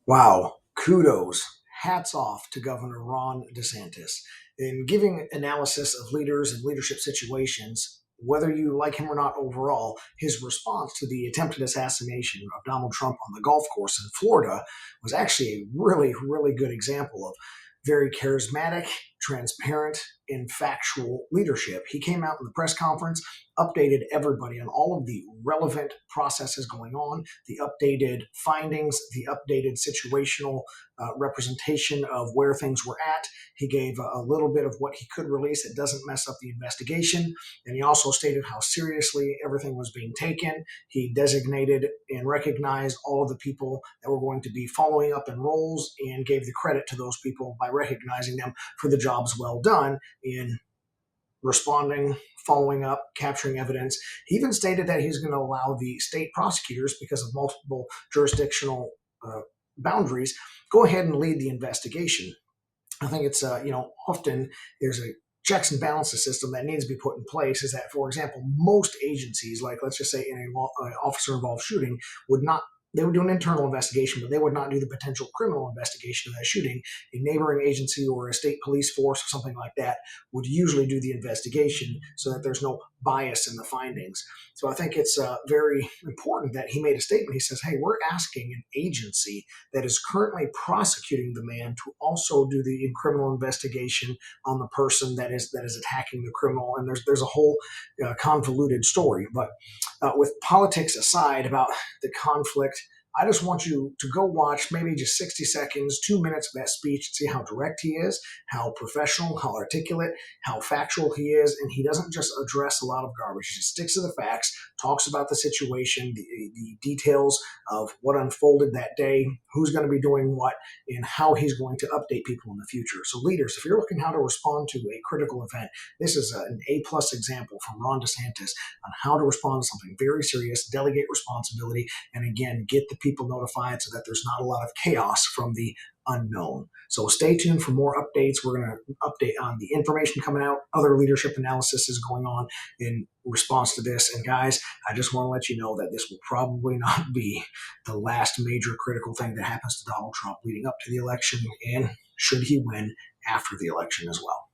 Wow, kudos, hats off to Governor Ron DeSantis. In giving analysis of leaders and leadership situations, whether you like him or not overall, his response to the attempted assassination of Donald Trump on the golf course in Florida was actually a really, really good example of very charismatic, transparent, and factual leadership. He came out in the press conference, updated everybody on all of the relevant processes going on, the updated findings, the updated situational representation of where things were at. He gave a little bit of what he could release that doesn't mess up the investigation. And he also stated how seriously everything was being taken. He designated and recognized all of the people that were going to be following up in roles and gave the credit to those people by recognizing them for the jobs well done in responding, following up, capturing evidence. He even stated that he's going to allow the state prosecutors, because of multiple jurisdictional boundaries, go ahead and lead the investigation. I think it's, often there's a checks and balances system that needs to be put in place. Is that, for example, most agencies, like let's just say in an officer involved shooting, would not, they would do an internal investigation, but they would not do the potential criminal investigation of that shooting. A neighboring agency or a state police force or something like that would usually do the investigation so that there's no bias in the findings. So I think it's very important that he made a statement. He says, hey, we're asking an agency that is currently prosecuting the man to also do the criminal investigation on the person that is attacking the criminal. And there's a whole convoluted story. But with politics aside about the conflict, I just want you to go watch maybe just 60 seconds, 2 minutes of that speech, and see how direct he is, how professional, how articulate, how factual he is. And he doesn't just address a lot of garbage. He just sticks to the facts, talks about the situation, the details of what unfolded that day, who's going to be doing what, and how he's going to update people in the future. So leaders, if you're looking how to respond to a critical event, this is an A-plus example from Ron DeSantis on how to respond to something very serious, delegate responsibility, and again, get the people notified so that there's not a lot of chaos from the unknown. So stay tuned for more updates. We're going to update on the information coming out. Other leadership analysis is going on in response to this. And guys, I just want to let you know that this will probably not be the last major critical thing that happens to Donald Trump leading up to the election, and should he win, after the election as well.